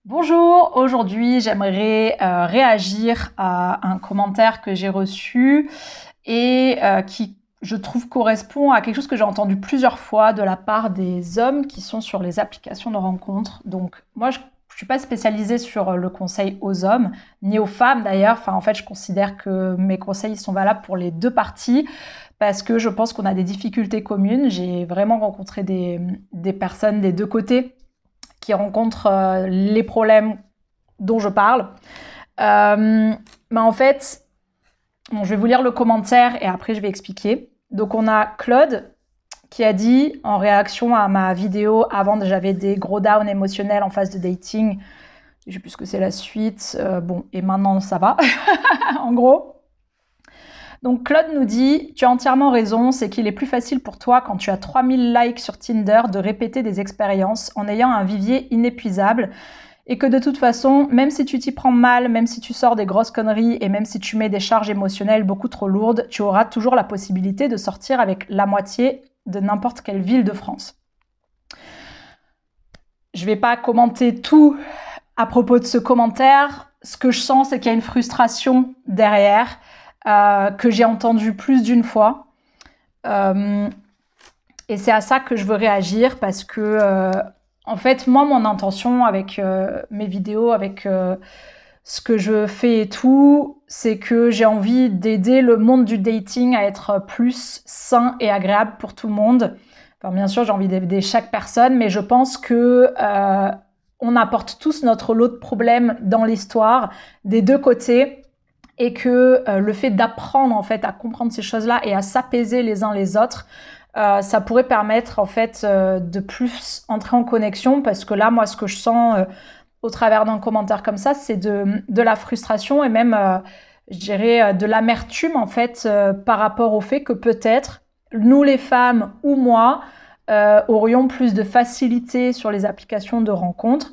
Bonjour, aujourd'hui j'aimerais réagir à un commentaire que j'ai reçu et qui, je trouve, correspond à quelque chose que j'ai entendu plusieurs fois de la part des hommes qui sont sur les applications de rencontres. Donc moi je ne suis pas spécialisée sur le conseil aux hommes, ni aux femmes d'ailleurs. Enfin, en fait, je considère que mes conseils sont valables pour les deux parties parce que je pense qu'on a des difficultés communes. J'ai vraiment rencontré des personnes des deux côtés qui rencontrent les problèmes dont je parle. Mais en fait, bon, je vais vous lire le commentaire et après je vais expliquer. Donc on a Claude qui a dit, en réaction à ma vidéo, avant j'avais des gros downs émotionnels en phase de dating, je sais plus ce que c'est la suite, bon, et maintenant ça va, en gros. Donc Claude nous dit, tu as entièrement raison, c'est qu'il est plus facile pour toi quand tu as 3000 likes sur Tinder de répéter des expériences en ayant un vivier inépuisable et que de toute façon, même si tu t'y prends mal, même si tu sors des grosses conneries et même si tu mets des charges émotionnelles beaucoup trop lourdes, tu auras toujours la possibilité de sortir avec la moitié de n'importe quelle ville de France. Je ne vais pas commenter tout à propos de ce commentaire. Ce que je sens, c'est qu'il y a une frustration derrière. Que j'ai entendu plus d'une fois. Et c'est à ça que je veux réagir parce que, en fait, moi, mon intention avec mes vidéos, avec ce que je fais et tout, c'est que j'ai envie d'aider le monde du dating à être plus sain et agréable pour tout le monde. Enfin, bien sûr, j'ai envie d'aider chaque personne, mais je pense que on apporte tous notre lot de problèmes dans l'histoire, des deux côtés. Et que le fait d'apprendre en fait à comprendre ces choses-là et à s'apaiser les uns les autres, ça pourrait permettre en fait de plus entrer en connexion, parce que là, moi, ce que je sens au travers d'un commentaire comme ça, c'est de la frustration et même, je dirais, de l'amertume en fait par rapport au fait que peut-être nous les femmes ou moi aurions plus de facilité sur les applications de rencontres.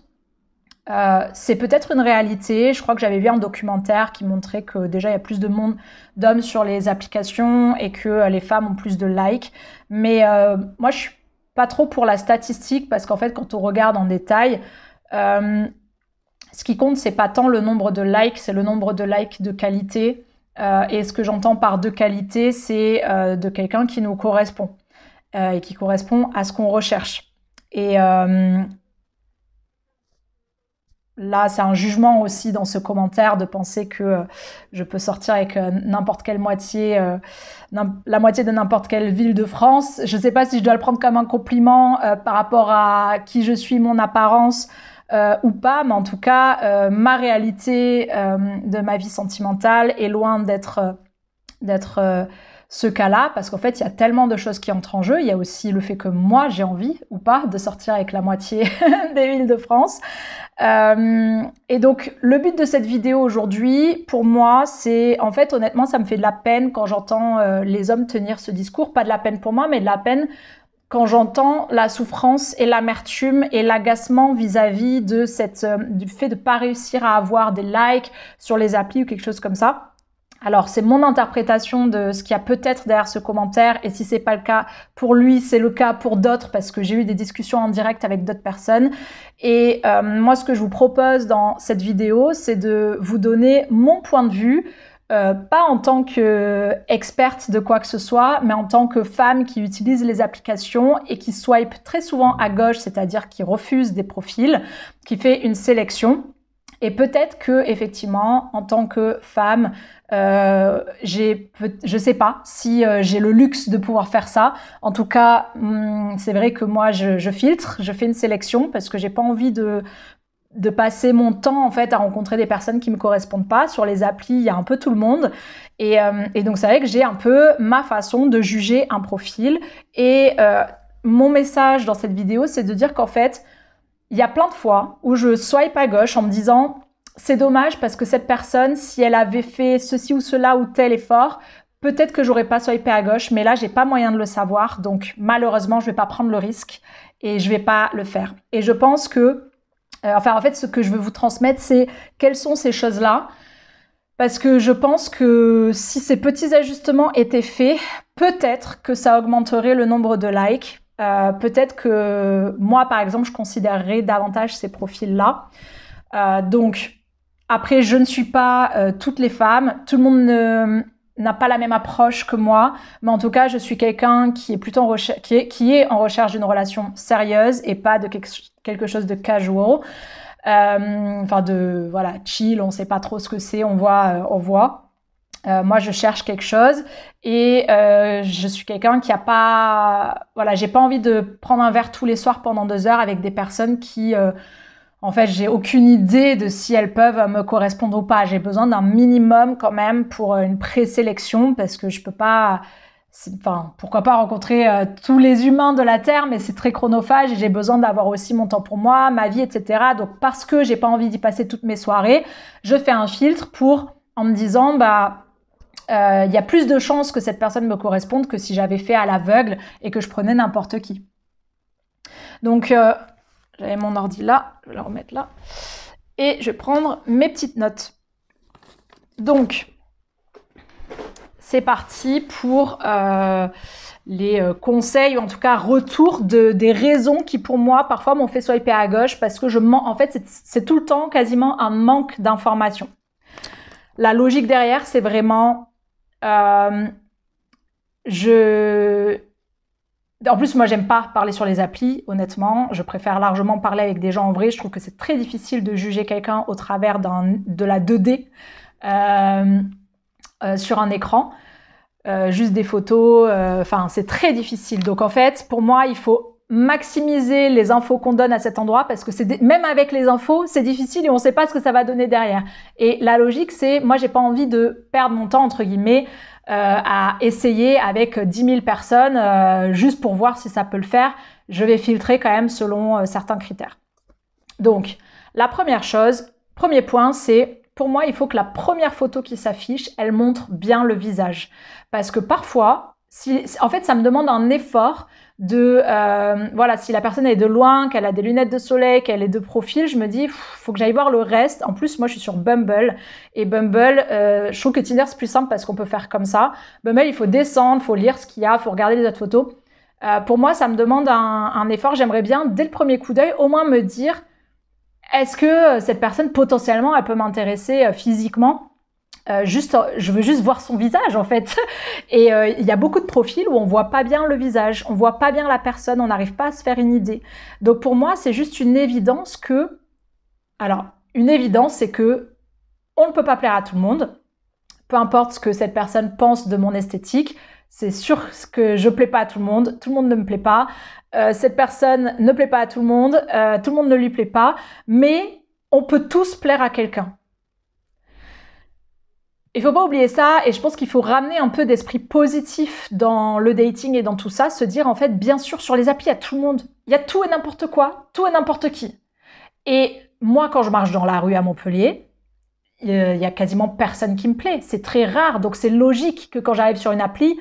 C'est peut-être une réalité. Je crois que j'avais vu un documentaire qui montrait que déjà il y a plus de monde d'hommes sur les applications et que les femmes ont plus de likes. Mais moi, je suis pas trop pour la statistique parce qu'en fait, quand on regarde en détail, ce qui compte, c'est pas tant le nombre de likes, c'est le nombre de likes de qualité. Et ce que j'entends par de qualité, c'est de quelqu'un qui nous correspond et qui correspond à ce qu'on recherche. Et là, c'est un jugement aussi dans ce commentaire de penser que je peux sortir avec n'importe quelle moitié, la moitié de n'importe quelle ville de France. Je ne sais pas si je dois le prendre comme un compliment par rapport à qui je suis, mon apparence ou pas, mais en tout cas, ma réalité de ma vie sentimentale est loin d'être ce cas-là, parce qu'en fait, il y a tellement de choses qui entrent en jeu. Il y a aussi le fait que moi, j'ai envie ou pas de sortir avec la moitié des villes de France. Et donc, le but de cette vidéo aujourd'hui, pour moi, c'est, en fait, honnêtement, ça me fait de la peine quand j'entends les hommes tenir ce discours. Pas de la peine pour moi, mais de la peine quand j'entends la souffrance et l'amertume et l'agacement vis-à-vis de du fait de pas réussir à avoir des likes sur les applis ou quelque chose comme ça. Alors, c'est mon interprétation de ce qu'il y a peut-être derrière ce commentaire, et si c'est pas le cas pour lui, c'est le cas pour d'autres, parce que j'ai eu des discussions en direct avec d'autres personnes. Et moi, ce que je vous propose dans cette vidéo, c'est de vous donner mon point de vue, pas en tant qu'experte de quoi que ce soit, mais en tant que femme qui utilise les applications et qui swipe très souvent à gauche, c'est-à-dire qui refuse des profils, qui fait une sélection. Et peut-être que, effectivement, en tant que femme, je sais pas si j'ai le luxe de pouvoir faire ça. En tout cas, c'est vrai que moi, je filtre, je fais une sélection parce que j'ai pas envie de passer mon temps en fait à rencontrer des personnes qui me correspondent pas. Sur les applis, il y a un peu tout le monde. Et donc, c'est vrai que j'ai un peu ma façon de juger un profil. Et mon message dans cette vidéo, c'est de dire qu'en fait, il y a plein de fois où je swipe à gauche en me disant c'est dommage parce que cette personne, si elle avait fait ceci ou cela ou tel effort, peut-être que j'aurais pas swipé à gauche, mais là, j'ai pas moyen de le savoir. Donc, malheureusement, je vais pas prendre le risque et je vais pas le faire. Et je pense que, en fait, ce que je veux vous transmettre, c'est quelles sont ces choses-là. Parce que je pense que si ces petits ajustements étaient faits, peut-être que ça augmenterait le nombre de likes. Peut-être que moi, par exemple, je considérerais davantage ces profils-là. Donc, après, je ne suis pas toutes les femmes. Tout le monde n'a pas la même approche que moi. Mais en tout cas, je suis quelqu'un qui est plutôt qui est en recherche d'une relation sérieuse et pas de quelque chose de casual. Enfin, voilà, chill, on sait pas trop ce que c'est, on voit. Moi, je cherche quelque chose et je suis quelqu'un qui a pas, voilà, j'ai pas envie de prendre un verre tous les soirs pendant 2 heures avec des personnes qui, en fait, j'ai aucune idée de si elles peuvent me correspondre ou pas. J'ai besoin d'un minimum quand même pour une présélection parce que je peux pas, enfin, pourquoi pas rencontrer tous les humains de la Terre, mais c'est très chronophage et j'ai besoin d'avoir aussi mon temps pour moi, ma vie, etc. Donc, parce que j'ai pas envie d'y passer toutes mes soirées, je fais un filtre en me disant, y a plus de chances que cette personne me corresponde que si j'avais fait à l'aveugle et que je prenais n'importe qui. Donc, j'avais mon ordi là, je vais le remettre là. Et je vais prendre mes petites notes. Donc, c'est parti pour les conseils, ou en tout cas retour des raisons qui pour moi parfois m'ont fait swiper à gauche parce que en fait c'est tout le temps quasiment un manque d'information. La logique derrière, c'est vraiment en plus, moi, j'aime pas parler sur les applis, honnêtement. Je préfère largement parler avec des gens en vrai. Je trouve que c'est très difficile de juger quelqu'un au travers de la 2D sur un écran. Juste des photos, enfin, c'est très difficile. Donc, en fait, pour moi, il faut maximiser les infos qu'on donne à cet endroit parce que même avec les infos, c'est difficile et on sait pas ce que ça va donner derrière. Et la logique, c'est, moi, j'ai pas envie de perdre mon temps, entre guillemets, à essayer avec 10 000 personnes juste pour voir si ça peut le faire. Je vais filtrer quand même selon certains critères. Donc, la première chose, premier point, c'est pour moi, il faut que la première photo qui s'affiche, elle montre bien le visage. Parce que parfois, en fait, ça me demande un effort voilà, si la personne est de loin, qu'elle a des lunettes de soleil, qu'elle est de profil, je me dis, faut que j'aille voir le reste. En plus, moi, je suis sur Bumble. Et Bumble, je trouve que Tinder, c'est plus simple parce qu'on peut faire comme ça. Bumble, il faut descendre, faut lire ce qu'il y a, faut regarder les autres photos. Pour moi, ça me demande un effort. J'aimerais bien, dès le premier coup d'œil, au moins me dire, est-ce que cette personne, potentiellement, elle peut m'intéresser physiquement ? Je veux juste voir son visage en fait. Et il y a beaucoup de profils où on voit pas bien le visage, on voit pas bien la personne, on n'arrive pas à se faire une idée. Donc pour moi, c'est juste une évidence une évidence, c'est que on ne peut pas plaire à tout le monde. Peu importe ce que cette personne pense de mon esthétique, c'est sûr que je plais pas à tout le monde ne me plaît pas. Cette personne ne plaît pas à tout le monde ne lui plaît pas, mais on peut tous plaire à quelqu'un. Il faut pas oublier ça et je pense qu'il faut ramener un peu d'esprit positif dans le dating et dans tout ça, se dire en fait, bien sûr, sur les applis, il y a tout le monde. Il y a tout et n'importe quoi, tout et n'importe qui. Et moi, quand je marche dans la rue à Montpellier, il y a quasiment personne qui me plaît. C'est très rare, donc c'est logique que quand j'arrive sur une appli,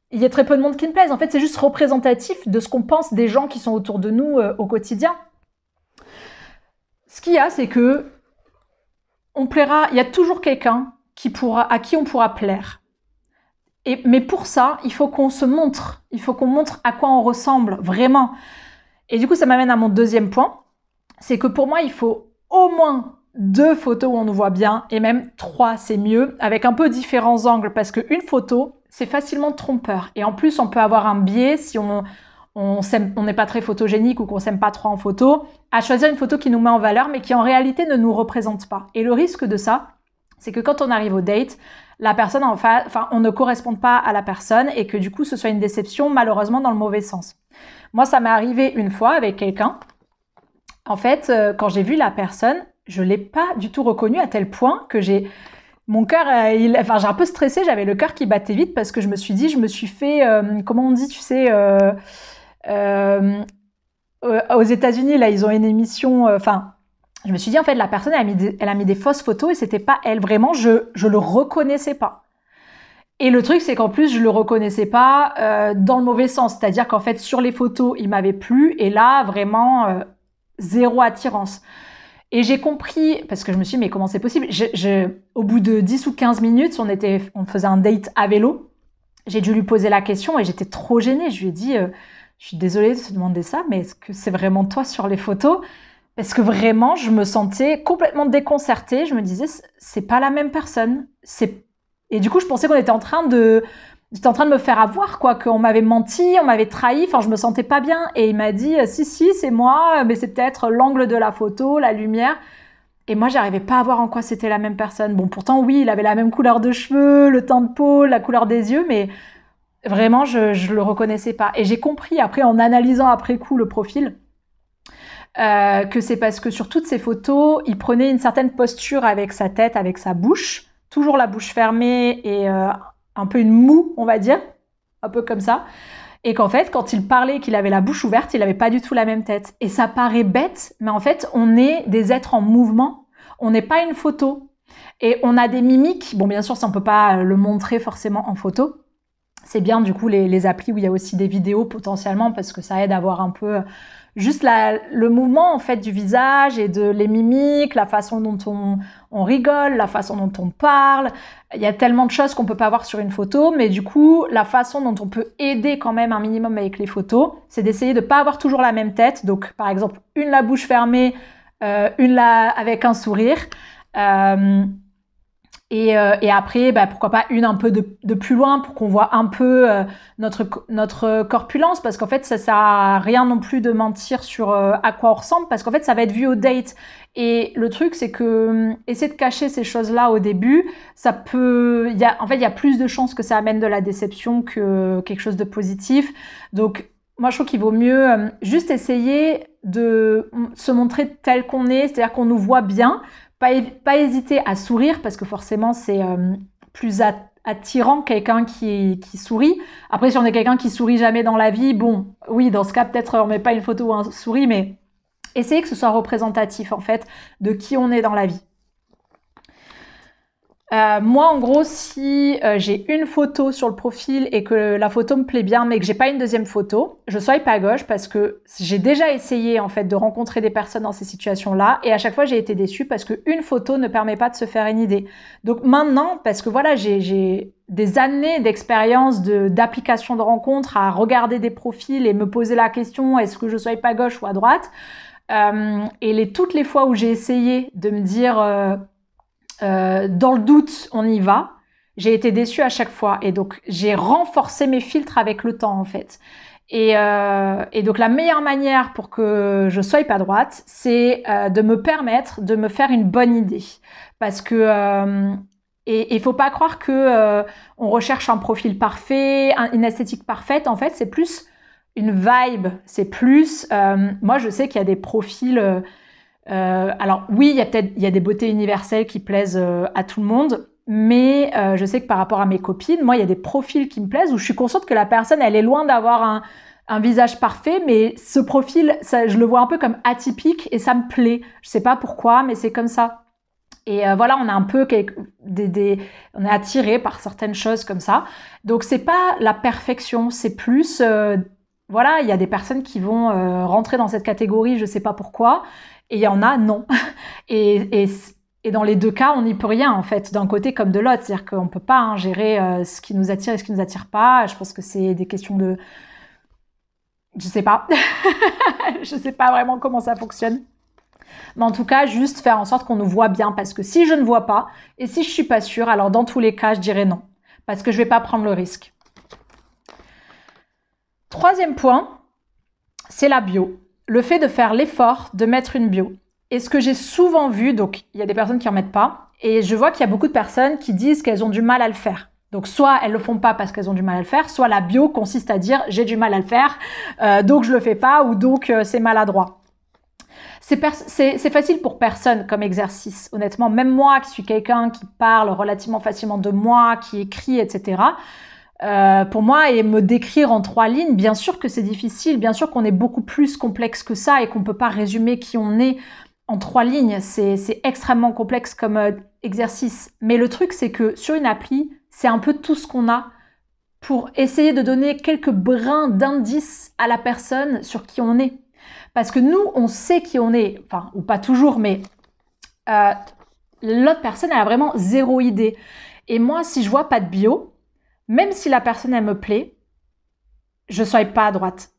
il y ait très peu de monde qui me plaise. En fait, c'est juste représentatif de ce qu'on pense des gens qui sont autour de nous au quotidien. Ce qu'il y a, c'est que il y a toujours quelqu'un à qui on pourra plaire. Mais pour ça, il faut qu'on se montre. Il faut qu'on montre à quoi on ressemble, vraiment. Et du coup, ça m'amène à mon deuxième point. C'est que pour moi, il faut au moins 2 photos où on nous voit bien, et même 3, c'est mieux, avec un peu différents angles, parce qu'une photo, c'est facilement trompeur. Et en plus, on peut avoir un biais si on n'est pas très photogénique ou qu'on s'aime pas trop en photo, à choisir une photo qui nous met en valeur, mais qui en réalité ne nous représente pas. Et le risque de ça, c'est que quand on arrive au date, la personne on ne correspond pas à la personne et que du coup, ce soit une déception, malheureusement, dans le mauvais sens. Moi, ça m'est arrivé une fois avec quelqu'un. En fait, quand j'ai vu la personne, je l'ai pas du tout reconnue à tel point que mon cœur, j'ai un peu stressé, j'avais le cœur qui battait vite parce que je me suis fait, comment on dit, tu sais, aux États-Unis, là, ils ont une émission, je me suis dit, en fait, la personne, elle a mis des fausses photos et c'était pas elle. Vraiment, je le reconnaissais pas. Et le truc, c'est qu'en plus, je le reconnaissais pas dans le mauvais sens. C'est-à-dire qu'en fait, sur les photos, il m'avait plu. Et là, vraiment, zéro attirance. Et j'ai compris, parce que je me suis dit, mais comment c'est possible ? Au bout de 10 ou 15 minutes, on faisait un date à vélo. J'ai dû lui poser la question et j'étais trop gênée. Je lui ai dit, je suis désolée de te demander ça, mais est-ce que c'est vraiment toi sur les photos ? parce que vraiment, je me sentais complètement déconcertée. Je me disais, c'est pas la même personne. Et du coup, je pensais qu'on était en train de... J'étais en train de me faire avoir, quoi, qu'on m'avait menti, on m'avait trahi, enfin, je me sentais pas bien. Et il m'a dit, si, c'est moi, mais c'est peut-être l'angle de la photo, la lumière. Et moi, j'arrivais pas à voir en quoi c'était la même personne. Bon, pourtant, oui, il avait la même couleur de cheveux, le teint de peau, la couleur des yeux, mais vraiment, je le reconnaissais pas. Et j'ai compris, après, en analysant après coup le profil, que c'est parce que sur toutes ces photos, il prenait une certaine posture avec sa tête, avec sa bouche, toujours la bouche fermée et un peu une moue, on va dire, un peu comme ça. Et qu'en fait, quand il parlait, qu'il avait la bouche ouverte, il n'avait pas du tout la même tête. Et ça paraît bête, mais en fait, on est des êtres en mouvement. On n'est pas une photo. Et on a des mimiques. Bon, bien sûr, ça, on ne peut pas le montrer forcément en photo. C'est bien, du coup, les applis où il y a aussi des vidéos potentiellement, parce que ça aide à voir un peu juste le mouvement en fait du visage et de les mimiques, la façon dont on rigole, la façon dont on parle. Il y a tellement de choses qu'on peut pas voir sur une photo, mais du coup, la façon dont on peut aider quand même un minimum avec les photos, c'est d'essayer de pas avoir toujours la même tête. Donc, par exemple, une la bouche fermée, une là avec un sourire. Et après, pourquoi pas une un peu de plus loin pour qu'on voit un peu notre corpulence, parce qu'en fait, ça sert à rien non plus de mentir sur à quoi on ressemble, parce qu'en fait, ça va être vu au date. Et le truc, c'est que essayer de cacher ces choses-là au début, il y a plus de chances que ça amène de la déception que quelque chose de positif. Donc, moi, je trouve qu'il vaut mieux juste essayer de se montrer tel qu'on est, c'est-à-dire qu'on nous voit bien. Pas hésiter à sourire, parce que forcément, c'est plus attirant quelqu'un qui sourit. Après, si on est quelqu'un qui sourit jamais dans la vie, bon, oui, dans ce cas, peut-être on met pas une photo où on sourit, mais essayez que ce soit représentatif, en fait, de qui on est dans la vie. Moi, en gros, si j'ai une photo sur le profil et que la photo me plaît bien, mais que j'ai pas une deuxième photo, je swipe à gauche, parce que j'ai déjà essayé en fait de rencontrer des personnes dans ces situations-là, et à chaque fois j'ai été déçue parce qu'une photo ne permet pas de se faire une idée. Donc maintenant, parce que voilà, j'ai des années d'expérience d'application de rencontres à regarder des profils et me poser la question, est-ce que je swipe à gauche ou à droite, et toutes les fois où j'ai essayé de me dire dans le doute, on y va. J'ai été déçue à chaque fois, et donc j'ai renforcé mes filtres avec le temps en fait. Et donc la meilleure manière pour que je sois pas droite, c'est de me permettre de me faire une bonne idée, parce que et il faut pas croire que on recherche un profil parfait, une esthétique parfaite. En fait, c'est plus une vibe. C'est plus moi, je sais qu'il y a des profils. Alors oui, il y a des beautés universelles qui plaisent à tout le monde, mais je sais que par rapport à mes copines, moi, il y a des profils qui me plaisent où je suis consciente que la personne, elle est loin d'avoir un visage parfait, mais ce profil, ça, je le vois un peu comme atypique et ça me plaît. Je sais pas pourquoi, mais c'est comme ça. Et voilà, on a un peu on est attiré par certaines choses comme ça. Donc c'est pas la perfection, c'est plus voilà, il y a des personnes qui vont rentrer dans cette catégorie, je sais pas pourquoi. Et il y en a, non. Et dans les deux cas, on n'y peut rien, en fait, d'un côté comme de l'autre. C'est-à-dire qu'on ne peut pas gérer ce qui nous attire et ce qui ne nous attire pas. Je pense que c'est des questions de... Je sais pas. Je sais pas vraiment comment ça fonctionne. Mais en tout cas, juste faire en sorte qu'on nous voit bien. Parce que si je ne vois pas, et si je suis pas sûre, alors dans tous les cas, je dirais non. Parce que je vais pas prendre le risque. Troisième point, c'est la bio. Le fait de faire l'effort de mettre une bio. Et ce que j'ai souvent vu, donc il y a des personnes qui en mettent pas, et je vois qu'il y a beaucoup de personnes qui disent qu'elles ont du mal à le faire. Donc soit elles le font pas parce qu'elles ont du mal à le faire, soit la bio consiste à dire j'ai du mal à le faire, donc je le fais pas, ou donc c'est maladroit. C'est facile pour personne comme exercice, honnêtement. Même moi qui suis quelqu'un qui parle relativement facilement de moi, qui écrit, etc., pour moi, et me décrire en 3 lignes, bien sûr que c'est difficile, bien sûr qu'on est beaucoup plus complexe que ça et qu'on ne peut pas résumer qui on est en 3 lignes. C'est extrêmement complexe comme exercice. Mais le truc, c'est que sur une appli, c'est un peu tout ce qu'on a pour essayer de donner quelques brins d'indices à la personne sur qui on est. Parce que nous, on sait qui on est, enfin, ou pas toujours, mais l'autre personne, elle a vraiment zéro idée. Et moi, si je vois pas de bio, même si la personne, elle me plaît, je ne swipe pas à droite.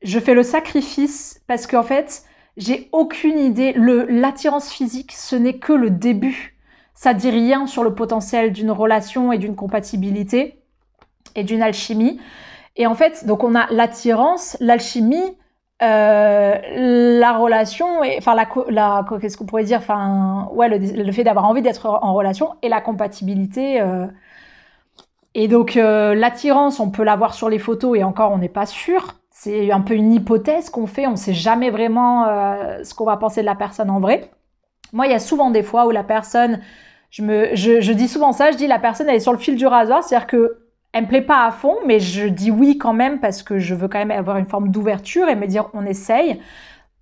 Je fais le sacrifice parce qu'en fait, j'ai aucune idée. L'attirance physique, ce n'est que le début. Ça dit rien sur le potentiel d'une relation et d'une compatibilité et d'une alchimie. Et en fait, donc on a l'attirance, l'alchimie, la relation, enfin qu'est-ce qu'on pourrait dire, enfin ouais, le fait d'avoir envie d'être en relation et la compatibilité. Et donc l'attirance, on peut l'avoir sur les photos et encore on n'est pas sûr. C'est un peu une hypothèse qu'on fait, on ne sait jamais vraiment ce qu'on va penser de la personne en vrai. Moi, il y a souvent des fois où la personne, je dis souvent ça, je dis la personne elle est sur le fil du rasoir, c'est-à-dire que elle me plaît pas à fond, mais je dis oui quand même parce que je veux quand même avoir une forme d'ouverture et me dire on essaye,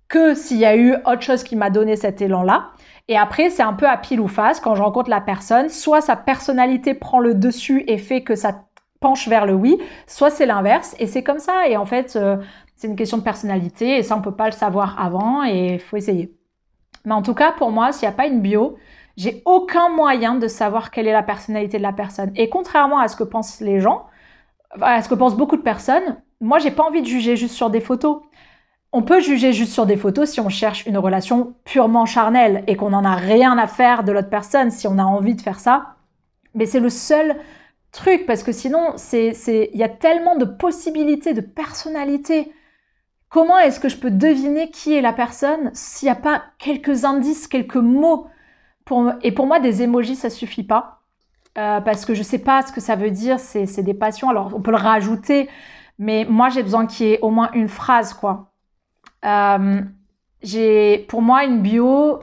que s'il y a eu autre chose qui m'a donné cet élan-là. Et après, c'est un peu à pile ou face quand je rencontre la personne, soit sa personnalité prend le dessus et fait que ça penche vers le oui, soit c'est l'inverse et c'est comme ça. Et en fait, c'est une question de personnalité et ça, on peut pas le savoir avant et il faut essayer. Mais en tout cas, pour moi, s'il n'y a pas une bio, j'ai aucun moyen de savoir quelle est la personnalité de la personne. Et contrairement à ce que pensent les gens, à ce que pensent beaucoup de personnes, moi, j'ai pas envie de juger juste sur des photos. On peut juger juste sur des photos si on cherche une relation purement charnelle et qu'on n'en a rien à faire de l'autre personne, si on a envie de faire ça. Mais c'est le seul truc, parce que sinon, il y a tellement de possibilités, de personnalités. Comment est-ce que je peux deviner qui est la personne s'il n'y a pas quelques indices, quelques mots et pour moi, des emojis, ça suffit pas. Parce que je sais pas ce que ça veut dire, c'est des passions. Alors, on peut le rajouter, mais moi, j'ai besoin qu'il y ait au moins une phrase, quoi. Pour moi, une bio,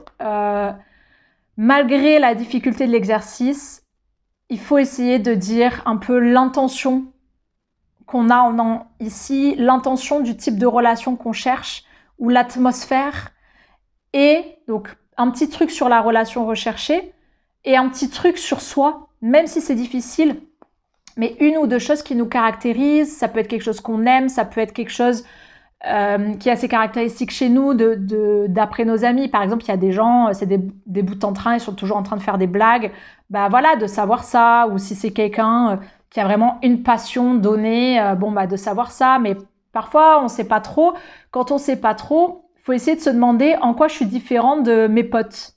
malgré la difficulté de l'exercice, il faut essayer de dire un peu l'intention qu'on a ici, l'intention du type de relation qu'on cherche, ou l'atmosphère, et donc un petit truc sur la relation recherchée, et un petit truc sur soi, même si c'est difficile, mais une ou deux choses qui nous caractérisent. Ça peut être quelque chose qu'on aime, ça peut être quelque chose qui a ses caractéristiques chez nous, d'après nos amis. Par exemple, il y a des gens, c'est des bouts en train, ils sont toujours en train de faire des blagues. Bah voilà, de savoir ça, ou si c'est quelqu'un qui a vraiment une passion donnée, de savoir ça. Mais parfois, on ne sait pas trop. Quand on ne sait pas trop, il faut essayer de se demander en quoi je suis différente de mes potes.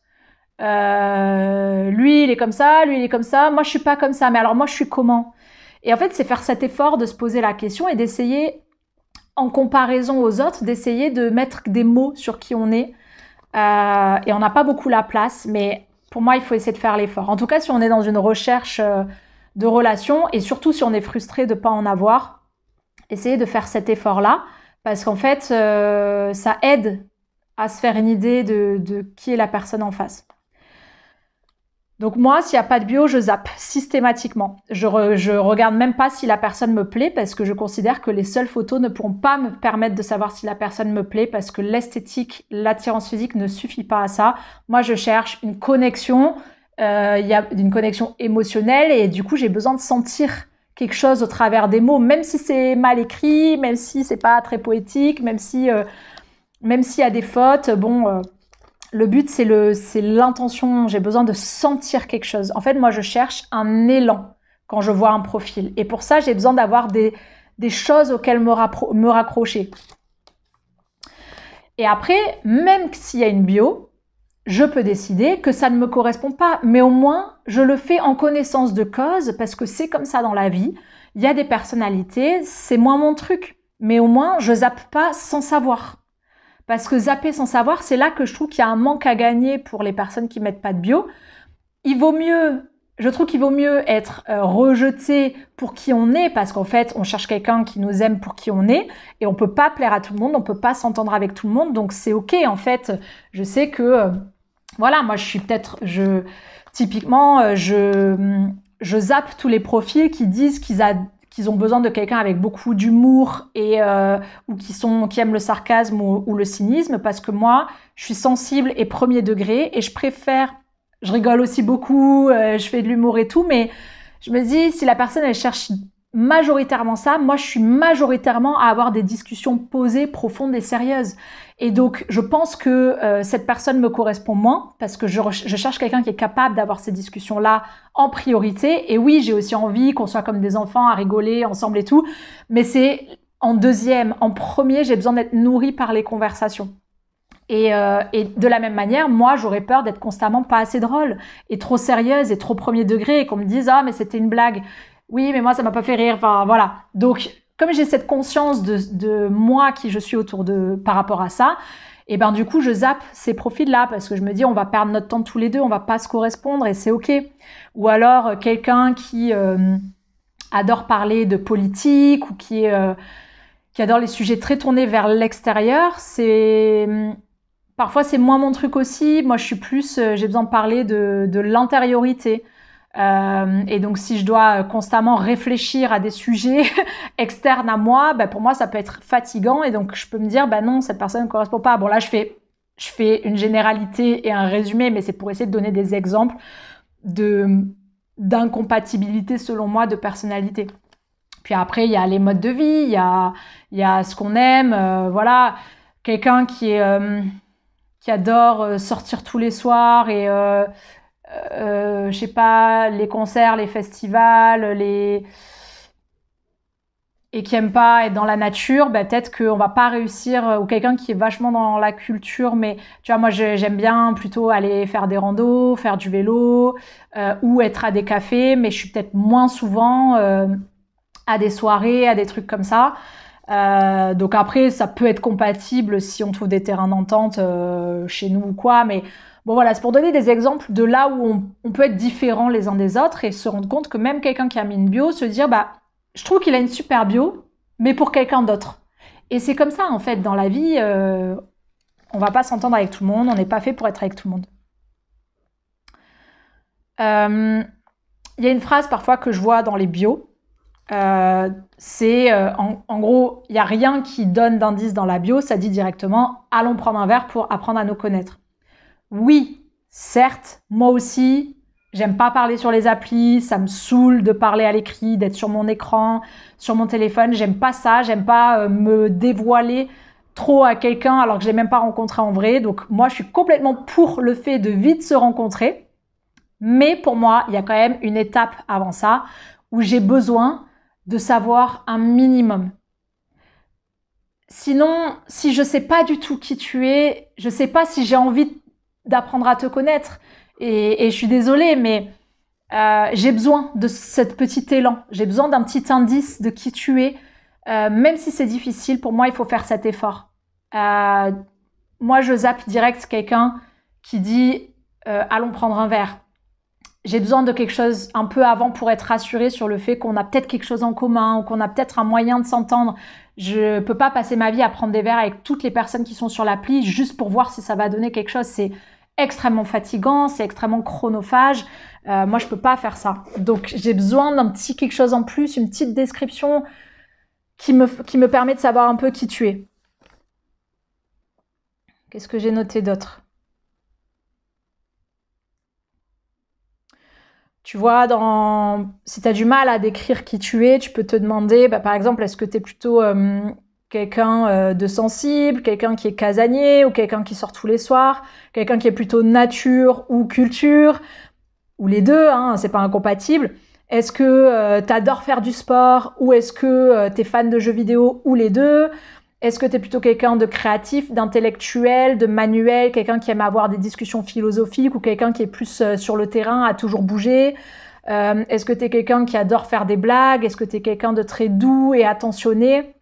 Lui, il est comme ça, lui, il est comme ça. Moi, je suis pas comme ça. Mais alors, moi, je suis comment? Et en fait, c'est faire cet effort de se poser la question et d'essayer, en comparaison aux autres, d'essayer de mettre des mots sur qui on est. Et on n'a pas beaucoup la place, mais pour moi, il faut essayer de faire l'effort. En tout cas, si on est dans une recherche de relation, et surtout si on est frustré de ne pas en avoir, essayez de faire cet effort-là, parce qu'en fait, ça aide à se faire une idée de qui est la personne en face. Donc moi, s'il n'y a pas de bio, je zappe systématiquement. Je regarde même pas si la personne me plaît, parce que je considère que les seules photos ne pourront pas me permettre de savoir si la personne me plaît, parce que l'esthétique, l'attirance physique ne suffit pas à ça. Moi, je cherche une connexion, il y a une connexion émotionnelle, et du coup, j'ai besoin de sentir quelque chose au travers des mots, même si c'est mal écrit, même si c'est pas très poétique, même s'il y a des fautes, le but, c'est l'intention. J'ai besoin de sentir quelque chose. En fait, moi, je cherche un élan quand je vois un profil. Et pour ça, j'ai besoin d'avoir des choses auxquelles me raccrocher. Et après, même s'il y a une bio, je peux décider que ça ne me correspond pas. Mais au moins, je le fais en connaissance de cause, parce que c'est comme ça dans la vie. Il y a des personnalités, c'est moins mon truc. Mais au moins, je zappe pas sans savoir. Parce que zapper sans savoir, c'est là que je trouve qu'il y a un manque à gagner pour les personnes qui mettent pas de bio. Je trouve qu'il vaut mieux être rejeté pour qui on est, parce qu'en fait, on cherche quelqu'un qui nous aime pour qui on est, et on peut pas plaire à tout le monde, on peut pas s'entendre avec tout le monde, donc c'est ok. En fait, je sais que, moi je suis typiquement, je zappe tous les profils qui disent qu'ils ont besoin de quelqu'un avec beaucoup d'humour ou qui aiment le sarcasme ou le cynisme, parce que moi, je suis sensible et premier degré, et je rigole aussi beaucoup, je fais de l'humour et tout, mais je me dis, si la personne, elle cherche majoritairement ça, moi, je suis majoritairement à avoir des discussions posées, profondes et sérieuses. Et donc, je pense que cette personne me correspond moins, parce que je cherche quelqu'un qui est capable d'avoir ces discussions-là en priorité. Et oui, j'ai aussi envie qu'on soit comme des enfants, à rigoler ensemble et tout, mais c'est en deuxième. En premier, j'ai besoin d'être nourrie par les conversations. Et de la même manière, moi, j'aurais peur d'être constamment pas assez drôle et trop sérieuse et trop premier degré et qu'on me dise « Ah, mais c'était une blague. Oui, mais moi, ça m'a pas fait rire. » Enfin, voilà. Donc, comme j'ai cette conscience de moi qui je suis par rapport à ça, et ben du coup, je zappe ces profils-là parce que je me dis on va perdre notre temps tous les deux, on va pas se correspondre et c'est ok. Ou alors quelqu'un qui adore parler de politique ou qui adore les sujets très tournés vers l'extérieur, parfois c'est moins mon truc aussi. Moi, je suis plus, j'ai besoin de parler de l'intériorité. Et donc, si je dois constamment réfléchir à des sujets externes à moi, bah, pour moi, ça peut être fatigant. Et donc, je peux me dire, bah non, cette personne ne correspond pas. Bon, là, je fais une généralité et un résumé, mais c'est pour essayer de donner des exemples d'incompatibilité, selon moi, de personnalité. Puis après, il y a les modes de vie, il y a ce qu'on aime. Voilà, quelqu'un qui adore sortir tous les soirs et je sais pas, les concerts, les festivals, et qui aime pas être dans la nature, bah, peut-être qu'on va pas réussir, ou quelqu'un qui est vachement dans la culture, mais tu vois, moi j'aime bien plutôt aller faire des randos, faire du vélo, ou être à des cafés, mais je suis peut-être moins souvent à des soirées, à des trucs comme ça. Donc après, ça peut être compatible si on trouve des terrains d'entente chez nous ou quoi, mais bon voilà, c'est pour donner des exemples de là où on peut être différents les uns des autres et se rendre compte que même quelqu'un qui a mis une bio, se dire bah je trouve qu'il a une super bio, mais pour quelqu'un d'autre. Et c'est comme ça en fait dans la vie, on va pas s'entendre avec tout le monde, on n'est pas fait pour être avec tout le monde. Il y a une phrase parfois que je vois dans les bios. En gros, il n'y a rien qui donne d'indice dans la bio, ça dit directement allons prendre un verre pour apprendre à nous connaître. Oui, certes, moi aussi, j'aime pas parler sur les applis, ça me saoule de parler à l'écrit, d'être sur mon écran, sur mon téléphone, j'aime pas ça, j'aime pas me dévoiler trop à quelqu'un alors que je l'ai même pas rencontré en vrai. Donc moi, je suis complètement pour le fait de vite se rencontrer, mais pour moi, il y a quand même une étape avant ça où j'ai besoin de savoir un minimum. Sinon, si je sais pas du tout qui tu es, je sais pas si j'ai envie d'apprendre à te connaître. Et je suis désolée, mais j'ai besoin de cet petit élan. J'ai besoin d'un petit indice de qui tu es. Même si c'est difficile, pour moi, il faut faire cet effort. Moi, je zappe direct quelqu'un qui dit allons prendre un verre. J'ai besoin de quelque chose un peu avant pour être rassurée sur le fait qu'on a peut-être quelque chose en commun ou qu'on a peut-être un moyen de s'entendre. Je peux pas passer ma vie à prendre des verres avec toutes les personnes qui sont sur l'appli juste pour voir si ça va donner quelque chose. C'est extrêmement fatigant, c'est extrêmement chronophage. Moi, je peux pas faire ça. Donc, j'ai besoin d'un petit quelque chose en plus, une petite description qui me permet de savoir un peu qui tu es. Qu'est-ce que j'ai noté d'autre ? Tu vois, si tu as du mal à décrire qui tu es, tu peux te demander, par exemple, est-ce que tu es plutôt quelqu'un de sensible, quelqu'un qui est casanier ou quelqu'un qui sort tous les soirs, quelqu'un qui est plutôt nature ou culture, ou les deux, hein, c'est pas incompatible. Est-ce que tu adores faire du sport ou est-ce que tu es fan de jeux vidéo ou les deux ? Est-ce que tu es plutôt quelqu'un de créatif, d'intellectuel, de manuel, quelqu'un qui aime avoir des discussions philosophiques ou quelqu'un qui est plus sur le terrain à toujours bouger ? Est-ce que tu es quelqu'un qui adore faire des blagues ? Est-ce que tu es quelqu'un de très doux et attentionné ?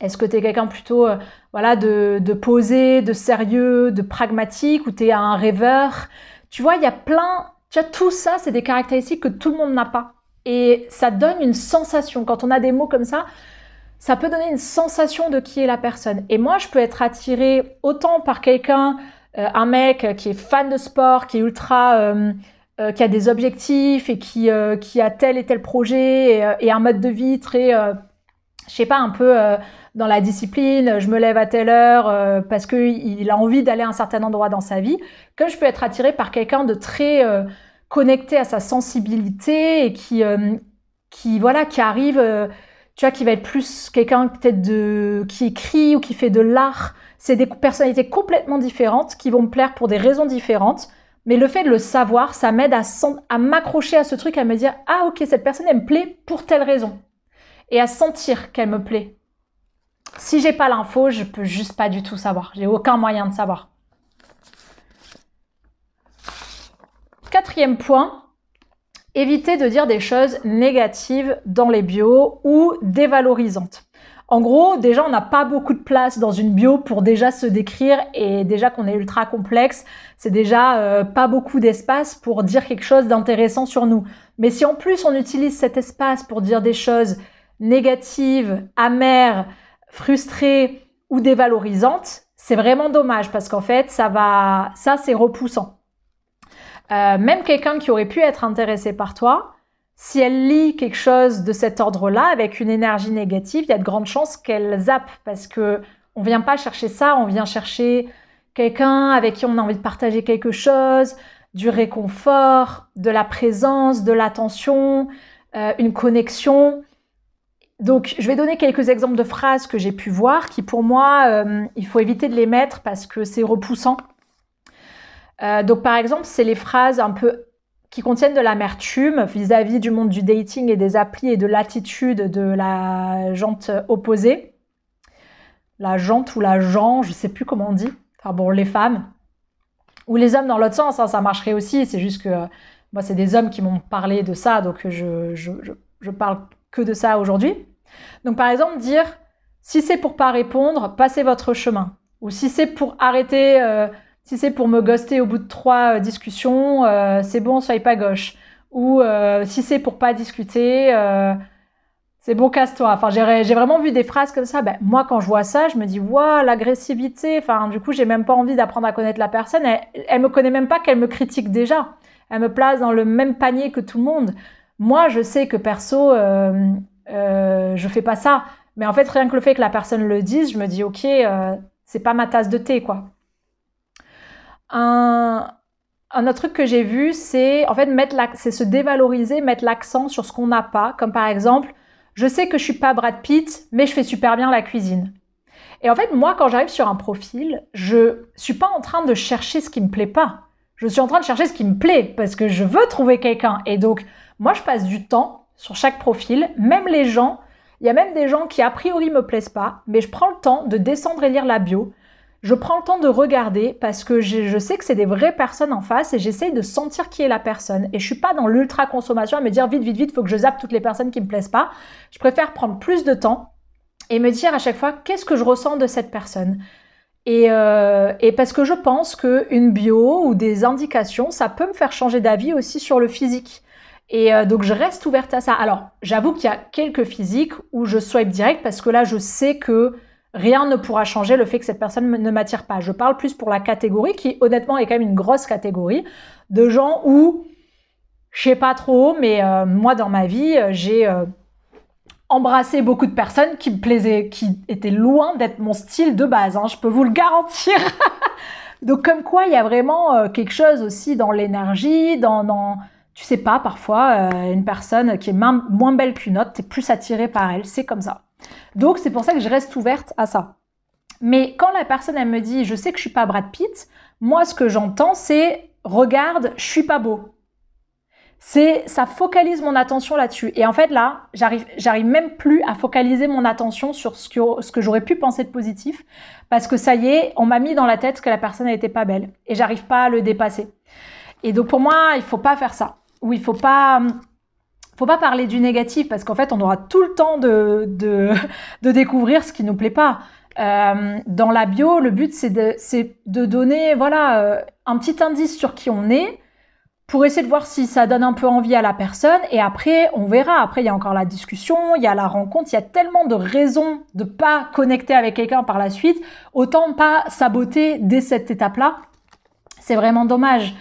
Est-ce que tu es quelqu'un plutôt de posé, de sérieux, de pragmatique ou tu es un rêveur ? Tu vois, il y a plein... Tu vois, tout ça, c'est des caractéristiques que tout le monde n'a pas. Et ça donne une sensation. Quand on a des mots comme ça peut donner une sensation de qui est la personne. Et moi, je peux être attirée autant par quelqu'un, un mec qui est fan de sport, qui est ultra, qui a des objectifs et qui a tel et tel projet et un mode de vie très, je sais pas, un peu dans la discipline. Je me lève à telle heure parce que il a envie d'aller à un certain endroit dans sa vie. Comme je peux être attirée par quelqu'un de très connecté à sa sensibilité et qui arrive. Tu vois, qui va être plus quelqu'un peut-être qui écrit ou qui fait de l'art. C'est des personnalités complètement différentes qui vont me plaire pour des raisons différentes. Mais le fait de le savoir, ça m'aide à m'accrocher à ce truc, à me dire « Ah ok, cette personne, elle me plaît pour telle raison. » Et à sentir qu'elle me plaît. Si j'ai pas l'info, je peux juste pas du tout savoir. J'ai aucun moyen de savoir. 4e point, éviter de dire des choses négatives dans les bios ou dévalorisantes. En gros, déjà, on n'a pas beaucoup de place dans une bio pour déjà se décrire et déjà qu'on est ultra complexe, c'est déjà pas beaucoup d'espace pour dire quelque chose d'intéressant sur nous. Mais si en plus on utilise cet espace pour dire des choses négatives, amères, frustrées ou dévalorisantes, c'est vraiment dommage parce qu'en fait, ça c'est repoussant. Même quelqu'un qui aurait pu être intéressé par toi, si elle lit quelque chose de cet ordre-là avec une énergie négative, il y a de grandes chances qu'elle zappe parce que on vient pas chercher ça, on vient chercher quelqu'un avec qui on a envie de partager quelque chose, du réconfort, de la présence, de l'attention, une connexion. Donc, je vais donner quelques exemples de phrases que j'ai pu voir qui, pour moi, il faut éviter de les mettre parce que c'est repoussant. Donc, par exemple, c'est les phrases un peu qui contiennent de l'amertume vis-à-vis du monde du dating et des applis et de l'attitude de la jante opposée. La jante ou la gent, je ne sais plus comment on dit. Enfin bon, les femmes. Ou les hommes dans l'autre sens, hein, ça marcherait aussi. C'est juste que moi, c'est des hommes qui m'ont parlé de ça, donc je parle que de ça aujourd'hui. Donc, par exemple, dire si c'est pour pas répondre, passez votre chemin. Ou si c'est pour arrêter, si c'est pour me ghoster au bout de 3 discussions, c'est bon, soyez pas gauche. Ou si c'est pour pas discuter, c'est bon, casse-toi. Enfin, j'ai vraiment vu des phrases comme ça. Ben, moi, quand je vois ça, je me dis, waouh, l'agressivité. Enfin, du coup, j'ai même pas envie d'apprendre à connaître la personne. Elle me connaît même pas qu'elle me critique déjà. Elle me place dans le même panier que tout le monde. Moi, je sais que perso, je fais pas ça. Mais en fait, rien que le fait que la personne le dise, je me dis, ok, c'est pas ma tasse de thé, quoi. Un autre truc que j'ai vu, c'est en fait c'est se dévaloriser, mettre l'accent sur ce qu'on n'a pas. Comme par exemple, je sais que je suis pas Brad Pitt, mais je fais super bien la cuisine. Et en fait, moi, quand j'arrive sur un profil, je suis pas en train de chercher ce qui me plaît pas. Je suis en train de chercher ce qui me plaît parce que je veux trouver quelqu'un. Et donc, moi, je passe du temps sur chaque profil, même les gens. Il y a même des gens qui a priori me plaisent pas, mais je prends le temps de descendre et lire la bio. Je prends le temps de regarder parce que je sais que c'est des vraies personnes en face et j'essaye de sentir qui est la personne. Et je suis pas dans l'ultra-consommation à me dire vite, vite, vite, faut que je zappe toutes les personnes qui me plaisent pas. Je préfère prendre plus de temps et me dire à chaque fois qu'est-ce que je ressens de cette personne. Et parce que je pense qu'une bio ou des indications, ça peut me faire changer d'avis aussi sur le physique. Et donc je reste ouverte à ça. Alors, j'avoue qu'il y a quelques physiques où je swipe direct parce que là, je sais que rien ne pourra changer le fait que cette personne ne m'attire pas. Je parle plus pour la catégorie qui, honnêtement, est quand même une grosse catégorie de gens où, je sais pas trop, mais moi, dans ma vie, j'ai embrassé beaucoup de personnes qui me plaisaient, qui étaient loin d'être mon style de base, hein, je peux vous le garantir. Donc, comme quoi, il y a vraiment quelque chose aussi dans l'énergie, tu sais pas, parfois, une personne qui est moins belle qu'une autre, t'es plus attiré par elle, c'est comme ça. Donc, c'est pour ça que je reste ouverte à ça. Mais quand la personne, elle me dit « je sais que je suis pas Brad Pitt », moi, ce que j'entends, c'est « regarde, je suis pas beau ». Ça focalise mon attention là-dessus. Et en fait, là, j'arrive même plus à focaliser mon attention sur ce que j'aurais pu penser de positif parce que ça y est, on m'a mis dans la tête que la personne n'était pas belle et j'arrive pas à le dépasser. Et donc, pour moi, il faut pas faire ça. Ou il faut pas parler du négatif parce qu'en fait, on aura tout le temps de découvrir ce qui nous plaît pas. Dans la bio, le but, c'est de donner, voilà, un petit indice sur qui on est pour essayer de voir si ça donne un peu envie à la personne. Et après, on verra. Après, il y a encore la discussion, il y a la rencontre. Il y a tellement de raisons de pas connecter avec quelqu'un par la suite. Autant pas saboter dès cette étape-là. C'est vraiment dommage.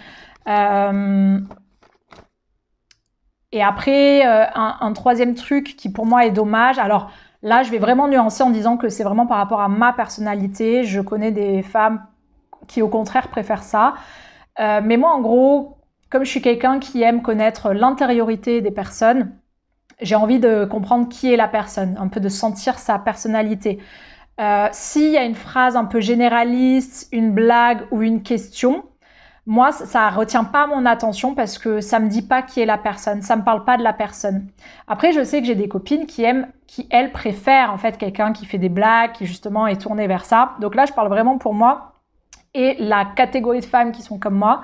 Et après, un troisième truc qui pour moi est dommage. Alors là, je vais vraiment nuancer en disant que c'est vraiment par rapport à ma personnalité. Je connais des femmes qui au contraire préfèrent ça. Mais moi, en gros, comme je suis quelqu'un qui aime connaître l'intériorité des personnes, j'ai envie de comprendre qui est la personne, un peu de sentir sa personnalité. S'il y a une phrase un peu généraliste, une blague ou une question, moi, ça retient pas mon attention parce que ça me dit pas qui est la personne, ça me parle pas de la personne. Après, je sais que j'ai des copines qui elles préfèrent en fait quelqu'un qui fait des blagues, qui justement est tourné vers ça. Donc là, je parle vraiment pour moi et la catégorie de femmes qui sont comme moi.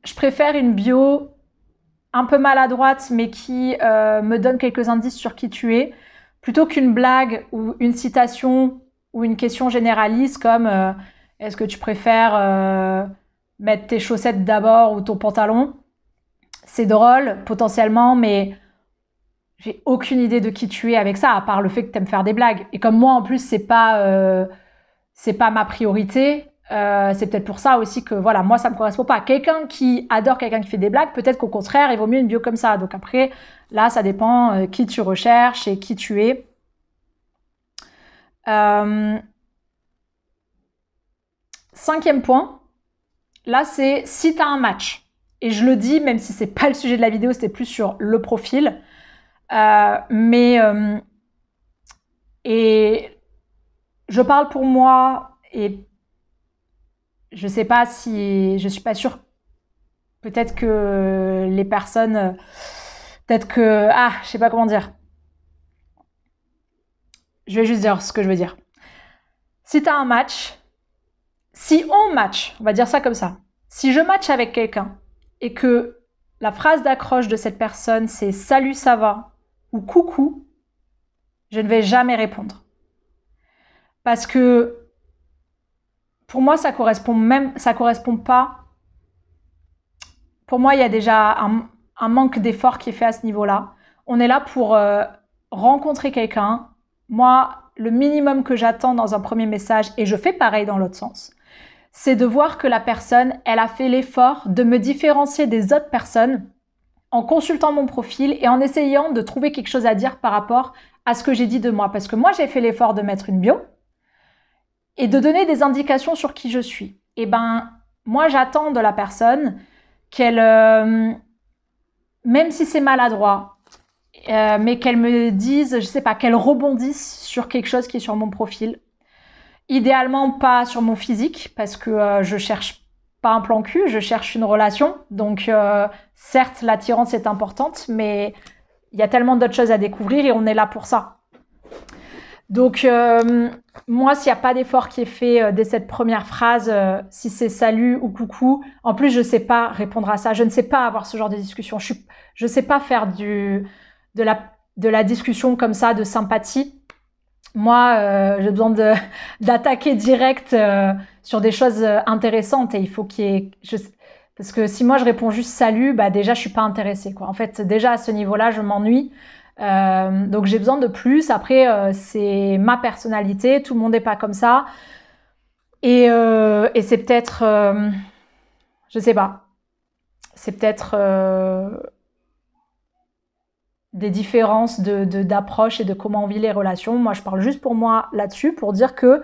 je préfère une bio un peu maladroite, mais qui me donne quelques indices sur qui tu es, plutôt qu'une blague ou une citation ou une question généraliste comme est-ce que tu préfères mettre tes chaussettes d'abord ou ton pantalon? C'est drôle, potentiellement, mais j'ai aucune idée de qui tu es avec ça, à part le fait que tu aimes faire des blagues. Et comme moi, en plus, c'est pas ma priorité, c'est peut-être pour ça aussi que, voilà, moi, ça me correspond pas. Quelqu'un qui adore quelqu'un qui fait des blagues, peut-être qu'au contraire, il vaut mieux une bio comme ça. Donc après, là, ça dépend qui tu recherches et qui tu es. 5e point, là, c'est si tu as un match. Et je le dis, même si c'est pas le sujet de la vidéo, c'était plus sur le profil. Et je parle pour moi et je sais pas si, je suis pas sûre. Peut-être que les personnes, peut-être que, je sais pas comment dire. Je vais juste dire ce que je veux dire. Si tu as un match, si on match, on va dire ça comme ça. Si je match avec quelqu'un et que la phrase d'accroche de cette personne c'est salut, ça va ou coucou, je ne vais jamais répondre. Parce que pour moi, ça correspond pas. Pour moi, il y a déjà un manque d'effort qui est fait à ce niveau-là. On est là pour rencontrer quelqu'un. Moi, le minimum que j'attends dans un premier message, et je fais pareil dans l'autre sens, c'est de voir que la personne, elle a fait l'effort de me différencier des autres personnes en consultant mon profil et en essayant de trouver quelque chose à dire par rapport à ce que j'ai dit de moi. Parce que moi, j'ai fait l'effort de mettre une bio et de donner des indications sur qui je suis. Et ben, moi, j'attends de la personne qu'elle, même si c'est maladroit, mais qu'elle me dise, je sais pas, qu'elle rebondisse sur quelque chose qui est sur mon profil. Idéalement, pas sur mon physique, parce que je cherche pas un plan cul, je cherche une relation. Donc, certes, l'attirance est importante, mais il y a tellement d'autres choses à découvrir et on est là pour ça. Donc, moi, s'il n'y a pas d'effort qui est fait dès cette première phrase, si c'est salut ou coucou, en plus, je ne sais pas répondre à ça. Je ne sais pas avoir ce genre de discussion. Je ne sais pas faire de la discussion comme ça, de sympathie. Moi, j'ai besoin d'attaquer direct sur des choses intéressantes et il faut qu'il y ait... Parce que si moi, je réponds juste salut, bah déjà, je suis pas intéressée, quoi. En fait, déjà, à ce niveau-là, je m'ennuie. Donc j'ai besoin de plus. Après, c'est ma personnalité, tout le monde n'est pas comme ça. Et c'est peut-être, je sais pas, c'est peut-être des différences d'approche et de comment on vit les relations. Moi, je parle juste pour moi là-dessus, pour dire que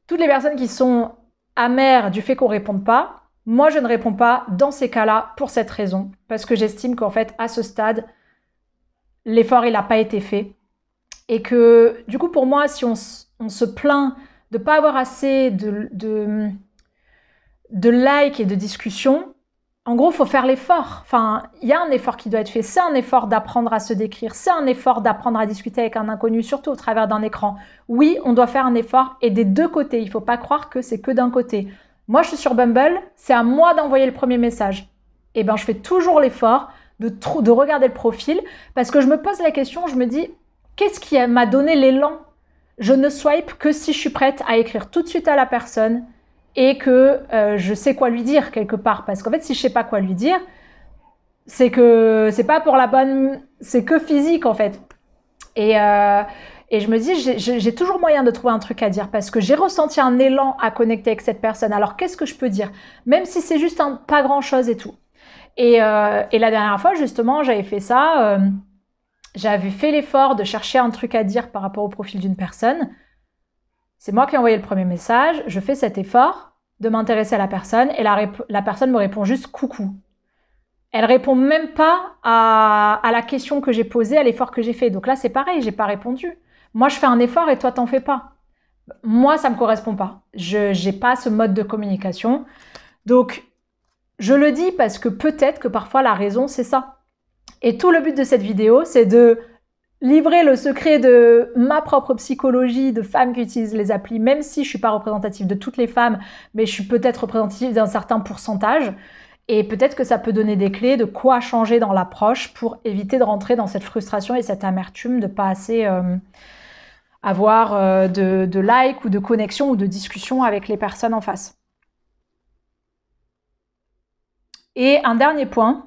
toutes les personnes qui sont amères du fait qu'on réponde pas, moi, je ne réponds pas dans ces cas-là pour cette raison, parce que j'estime qu'en fait, à ce stade, l'effort, il n'a pas été fait. Et que, du coup, pour moi, si on se plaint de ne pas avoir assez de likes et de discussions, en gros, il faut faire l'effort. Enfin, il y a un effort qui doit être fait. C'est un effort d'apprendre à se décrire. C'est un effort d'apprendre à discuter avec un inconnu, surtout au travers d'un écran. Oui, on doit faire un effort et des deux côtés. Il ne faut pas croire que c'est que d'un côté. Moi, je suis sur Bumble. C'est à moi d'envoyer le premier message. Et ben, je fais toujours l'effort de regarder le profil parce que je me pose la question, je me dis, qu'est-ce qui m'a donné l'élan? Je ne swipe que si je suis prête à écrire tout de suite à la personne et que je sais quoi lui dire quelque part. Parce qu'en fait, si je sais pas quoi lui dire, c'est que c'est pas pour la bonne... C'est que physique, en fait. Et je me dis, j'ai toujours moyen de trouver un truc à dire parce que j'ai ressenti un élan à connecter avec cette personne. Alors, qu'est-ce que je peux dire? Même si c'est juste pas grand-chose et tout. Et la dernière fois, justement, j'avais fait ça. J'avais fait l'effort de chercher un truc à dire par rapport au profil d'une personne. C'est moi qui ai envoyé le premier message. Je fais cet effort de m'intéresser à la personne et la personne me répond juste coucou. Elle répond même pas à la question que j'ai posée, à l'effort que j'ai fait. Donc là, c'est pareil, j'ai pas répondu. Moi, je fais un effort et toi, t'en fais pas. Moi, ça me correspond pas. J'ai pas ce mode de communication. Donc, je le dis parce que peut-être que parfois la raison, c'est ça. Et tout le but de cette vidéo, c'est de livrer le secret de ma propre psychologie de femme qui utilise les applis, même si je suis pas représentative de toutes les femmes, mais je suis peut-être représentative d'un certain pourcentage. Et peut-être que ça peut donner des clés de quoi changer dans l'approche pour éviter de rentrer dans cette frustration et cette amertume de pas assez avoir de likes ou de connexion ou de discussion avec les personnes en face. Et un dernier point,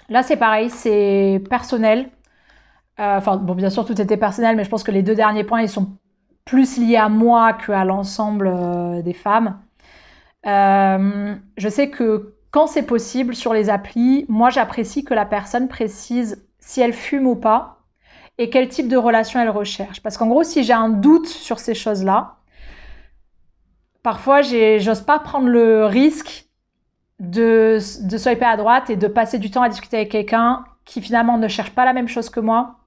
là c'est pareil, c'est personnel. Enfin, bon, bien sûr, tout était personnel, mais je pense que les 2 derniers points, ils sont plus liés à moi qu'à l'ensemble des femmes. Je sais que quand c'est possible sur les applis, moi j'apprécie que la personne précise si elle fume ou pas et quel type de relation elle recherche. Parce qu'en gros, si j'ai un doute sur ces choses-là, parfois j'ose pas prendre le risque de swiper à droite et de passer du temps à discuter avec quelqu'un qui finalement ne cherche pas la même chose que moi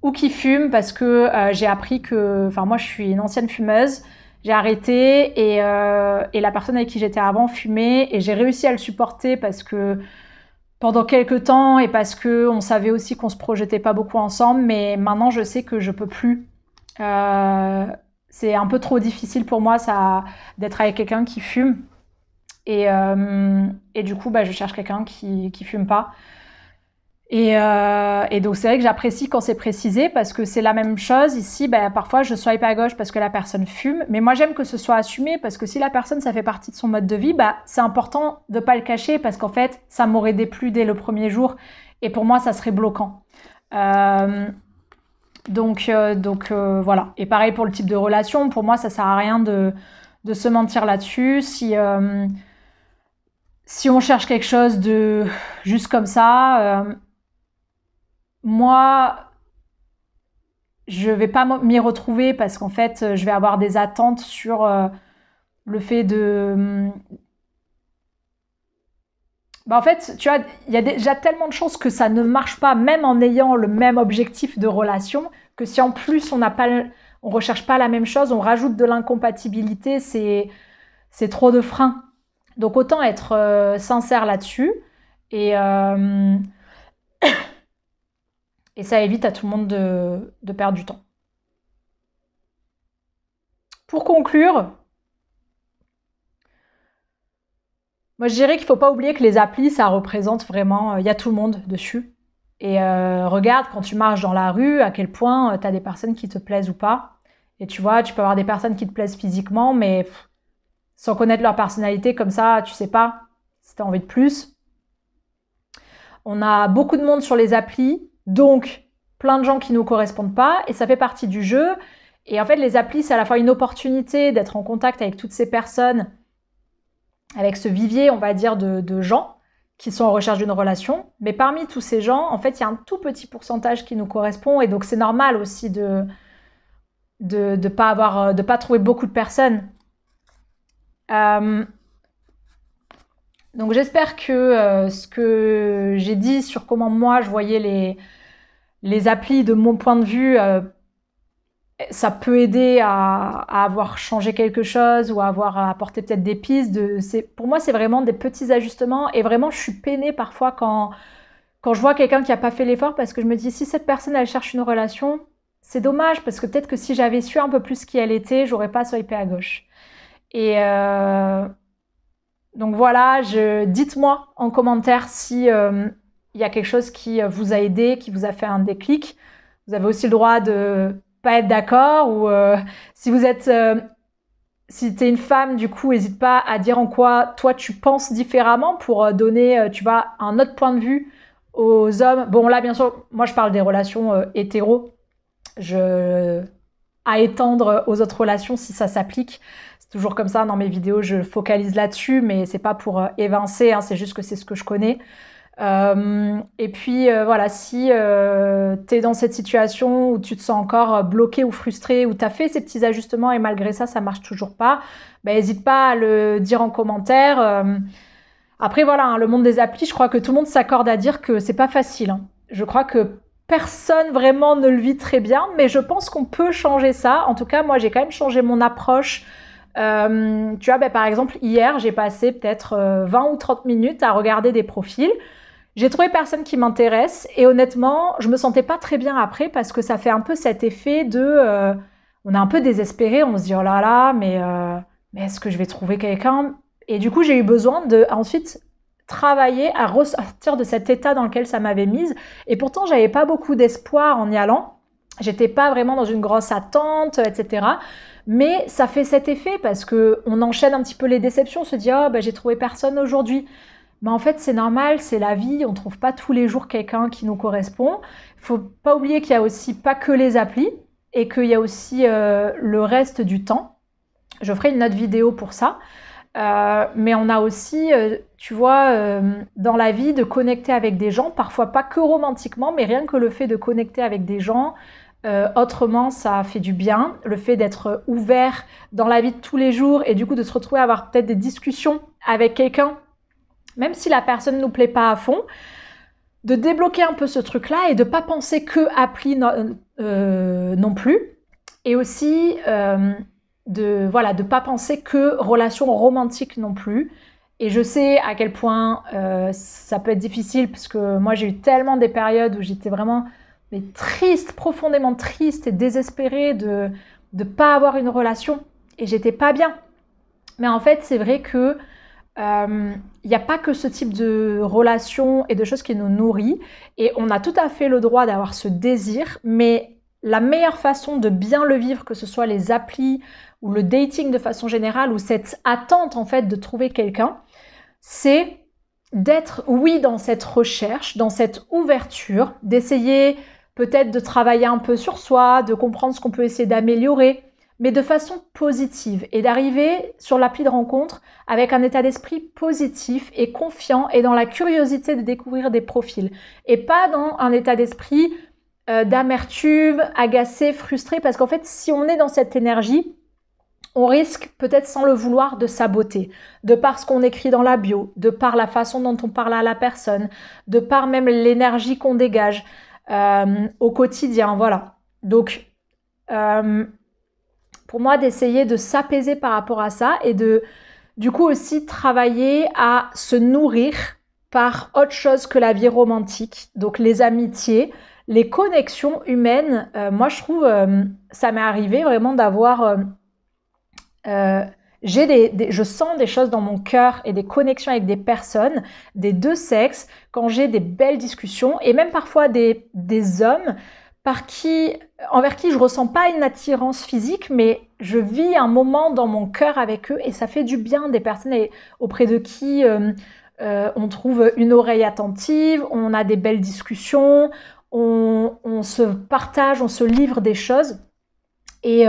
ou qui fume parce que j'ai appris que... Enfin, moi je suis une ancienne fumeuse. J'ai arrêté et la personne avec qui j'étais avant fumait et j'ai réussi à le supporter parce que pendant quelques temps et parce que on savait aussi qu'on se projetait pas beaucoup ensemble, mais maintenant je sais que je peux plus. C'est un peu trop difficile pour moi ça d'être avec quelqu'un qui fume et du coup je cherche quelqu'un qui fume pas. Et donc c'est vrai que j'apprécie quand c'est précisé parce que c'est la même chose ici. Parfois je swipe à gauche parce que la personne fume, mais moi j'aime que ce soit assumé parce que si la personne ça fait partie de son mode de vie, c'est important de pas le cacher parce qu'en fait ça m'aurait déplu dès le premier jour et pour moi ça serait bloquant. Donc voilà. Et pareil pour le type de relation, pour moi ça sert à rien de se mentir là-dessus. Si on cherche quelque chose de juste comme ça. Moi, je vais pas m'y retrouver parce qu'en fait, je vais avoir des attentes sur le fait de... en fait, tu vois, il y a déjà tellement de chances que ça ne marche pas, même en ayant le même objectif de relation, que si en plus on recherche pas la même chose, on rajoute de l'incompatibilité, c'est trop de freins. Donc autant être sincère là-dessus et ça évite à tout le monde de perdre du temps. Pour conclure, moi je dirais qu'il ne faut pas oublier que les applis, ça représente vraiment... Il y a tout le monde dessus. Et regarde, quand tu marches dans la rue, à quel point tu as des personnes qui te plaisent ou pas. Et tu vois, tu peux avoir des personnes qui te plaisent physiquement, mais sans connaître leur personnalité, comme ça, tu sais pas si tu as envie de plus. On a beaucoup de monde sur les applis, donc plein de gens qui ne nous correspondent pas, et ça fait partie du jeu. Et en fait, les applis, c'est à la fois une opportunité d'être en contact avec toutes ces personnes, avec ce vivier, on va dire, de gens qui sont en recherche d'une relation. Mais parmi tous ces gens, en fait, il y a un tout petit pourcentage qui nous correspond, et donc c'est normal aussi de pas trouver beaucoup de personnes. Donc j'espère que ce que j'ai dit sur comment moi je voyais les applis de mon point de vue, ça peut aider à avoir changé quelque chose ou à avoir apporté peut-être des pistes. Pour moi, c'est vraiment des petits ajustements et vraiment je suis peinée parfois quand je vois quelqu'un qui n'a pas fait l'effort parce que je me dis si cette personne elle cherche une relation, c'est dommage parce que peut-être que si j'avais su un peu plus qui elle était, j'aurais pas swipé à gauche. Et donc voilà, dites-moi en commentaire si il y a quelque chose qui vous a aidé, qui vous a fait un déclic. Vous avez aussi le droit de pas être d'accord ou si t'es une femme, du coup, n'hésite pas à dire en quoi toi tu penses différemment pour donner, tu vois, un autre point de vue aux hommes. Bon là, bien sûr, moi je parle des relations hétéros. À étendre aux autres relations si ça s'applique. C'est toujours comme ça dans mes vidéos, je focalise là-dessus, mais c'est pas pour évincer, hein, c'est juste que c'est ce que je connais. Et puis voilà, si t'es dans cette situation où tu te sens encore bloqué ou frustré, où t'as fait ces petits ajustements et malgré ça, ça marche toujours pas, n'hésite pas à le dire en commentaire. Après voilà, hein, le monde des applis, je crois que tout le monde s'accorde à dire que c'est pas facile. Hein. Je crois que personne vraiment ne le vit très bien, mais je pense qu'on peut changer ça. En tout cas, moi, j'ai quand même changé mon approche. Tu vois, par exemple, hier, j'ai passé peut-être 20 ou 30 minutes à regarder des profils. J'ai trouvé personne qui m'intéresse et honnêtement, je me sentais pas très bien après parce que ça fait un peu cet effet de... on est un peu désespéré, on se dit « Oh là là, mais est-ce que je vais trouver quelqu'un ?» Et du coup, j'ai eu besoin de ensuite travailler à ressortir de cet état dans lequel ça m'avait mise. Et pourtant, j'avais pas beaucoup d'espoir en y allant. J'étais pas vraiment dans une grosse attente, etc. Mais ça fait cet effet parce que on enchaîne un petit peu les déceptions, on se dit oh ben j'ai trouvé personne aujourd'hui. Mais en fait c'est normal, c'est la vie, on trouve pas tous les jours quelqu'un qui nous correspond. Il faut pas oublier qu'il y a aussi pas que les applis et qu'il y a aussi le reste du temps. Je ferai une autre vidéo pour ça. Mais on a aussi, tu vois, dans la vie, de connecter avec des gens, parfois pas que romantiquement, mais rien que le fait de connecter avec des gens, autrement, ça fait du bien. Le fait d'être ouvert dans la vie de tous les jours et du coup de se retrouver à avoir peut-être des discussions avec quelqu'un, même si la personne ne nous plaît pas à fond, de débloquer un peu ce truc-là et de pas penser que appli non plus. Et aussi de pas penser que relation romantique non plus. Et je sais à quel point ça peut être difficile parce que moi j'ai eu tellement des périodes où j'étais vraiment triste, profondément triste et désespérée de pas avoir une relation et j'étais pas bien. Mais en fait c'est vrai que il n'y a pas que ce type de relation et de choses qui nous nourrit et on a tout à fait le droit d'avoir ce désir, mais la meilleure façon de bien le vivre, que ce soit les applis ou le dating de façon générale, ou cette attente en fait de trouver quelqu'un, c'est d'être, oui, dans cette recherche, dans cette ouverture, d'essayer peut-être de travailler un peu sur soi, de comprendre ce qu'on peut essayer d'améliorer, mais de façon positive et d'arriver sur l'appli de rencontre avec un état d'esprit positif et confiant et dans la curiosité de découvrir des profils et pas dans un état d'esprit d'amertume, agacé, frustré, parce qu'en fait, si on est dans cette énergie, on risque peut-être sans le vouloir de saboter, de par ce qu'on écrit dans la bio, de par la façon dont on parle à la personne, de par même l'énergie qu'on dégage au quotidien, voilà. Donc, pour moi, d'essayer de s'apaiser par rapport à ça et de, du coup, aussi travailler à se nourrir par autre chose que la vie romantique, donc les amitiés, les connexions humaines. Moi, je trouve, ça m'est arrivé vraiment d'avoir... je sens des choses dans mon cœur et des connexions avec des personnes des deux sexes quand j'ai des belles discussions et même parfois des hommes envers qui je ressens pas une attirance physique, mais je vis un moment dans mon cœur avec eux et ça fait du bien, des personnes auprès de qui on trouve une oreille attentive, on a des belles discussions, on se partage, on se livre des choses et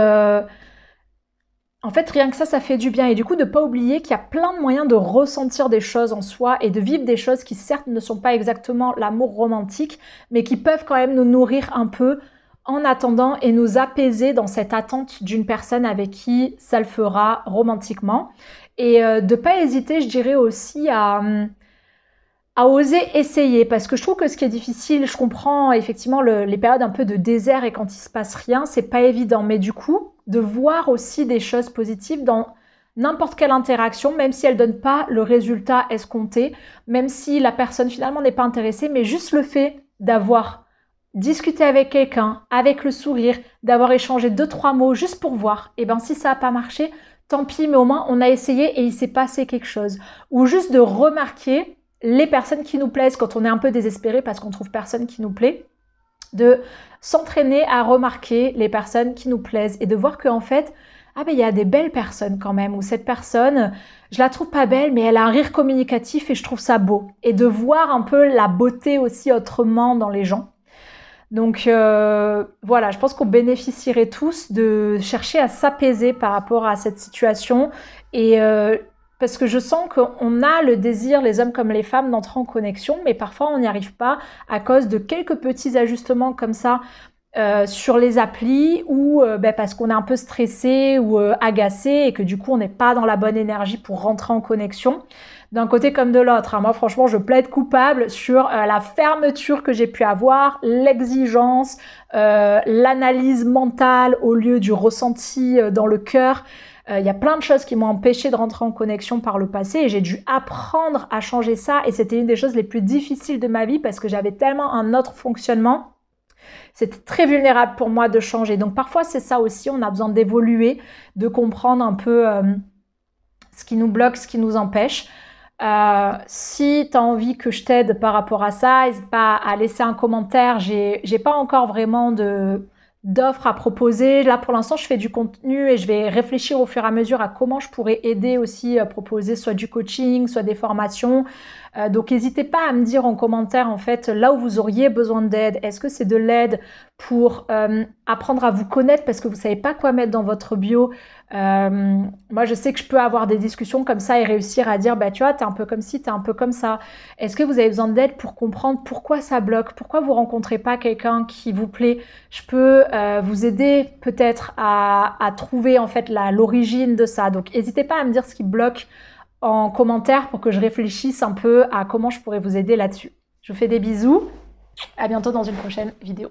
en fait, rien que ça fait du bien. Et du coup, de ne pas oublier qu'il y a plein de moyens de ressentir des choses en soi et de vivre des choses qui, certes, ne sont pas exactement l'amour romantique, mais qui peuvent quand même nous nourrir un peu en attendant et nous apaiser dans cette attente d'une personne avec qui ça le fera romantiquement. Et de ne pas hésiter, je dirais aussi, à oser essayer, parce que je trouve que ce qui est difficile, je comprends effectivement les périodes un peu de désert et quand il se passe rien, c'est pas évident, mais du coup, de voir aussi des choses positives dans n'importe quelle interaction, même si elle donne pas le résultat escompté, même si la personne finalement n'est pas intéressée, mais juste le fait d'avoir discuté avec quelqu'un, avec le sourire, d'avoir échangé 2-3 mots juste pour voir, et ben si ça n'a pas marché, tant pis, mais au moins on a essayé et il s'est passé quelque chose. Ou juste de remarquer les personnes qui nous plaisent quand on est un peu désespéré parce qu'on trouve personne qui nous plaît, de s'entraîner à remarquer les personnes qui nous plaisent et de voir qu'en fait, il y a des belles personnes quand même, ou cette personne, je la trouve pas belle, mais elle a un rire communicatif et je trouve ça beau. Et de voir un peu la beauté aussi autrement dans les gens. Donc voilà, je pense qu'on bénéficierait tous de chercher à s'apaiser par rapport à cette situation et parce que je sens qu'on a le désir, les hommes comme les femmes, d'entrer en connexion, mais parfois on n'y arrive pas à cause de quelques petits ajustements comme ça sur les applis ou parce qu'on est un peu stressé ou agacé et que du coup on n'est pas dans la bonne énergie pour rentrer en connexion. D'un côté comme de l'autre. Moi, franchement, je plaide coupable sur la fermeture que j'ai pu avoir, l'exigence, l'analyse mentale au lieu du ressenti dans le cœur. Il y a plein de choses qui m'ont empêché de rentrer en connexion par le passé et j'ai dû apprendre à changer ça et c'était une des choses les plus difficiles de ma vie parce que j'avais tellement un autre fonctionnement. C'était très vulnérable pour moi de changer. Donc parfois c'est ça aussi, on a besoin d'évoluer, de comprendre un peu ce qui nous bloque, ce qui nous empêche. Si tu as envie que je t'aide par rapport à ça, n'hésite pas à laisser un commentaire. J'ai pas encore vraiment d'offres à proposer. Là, pour l'instant, je fais du contenu et je vais réfléchir au fur et à mesure à comment je pourrais aider aussi, proposer soit du coaching, soit des formations. Donc, n'hésitez pas à me dire en commentaire, en fait, là où vous auriez besoin d'aide. Est-ce que c'est de l'aide pour apprendre à vous connaître parce que vous savez pas quoi mettre dans votre bio? Moi, je sais que je peux avoir des discussions comme ça et réussir à dire, bah, tu vois, t'es un peu comme ci, t'es un peu comme ça. Est-ce que vous avez besoin d'aide pour comprendre pourquoi ça bloque? Pourquoi vous rencontrez pas quelqu'un qui vous plaît? Je peux vous aider peut-être à trouver en fait l'origine de ça. Donc, n'hésitez pas à me dire ce qui bloque en commentaire pour que je réfléchisse un peu à comment je pourrais vous aider là-dessus. Je vous fais des bisous. À bientôt dans une prochaine vidéo.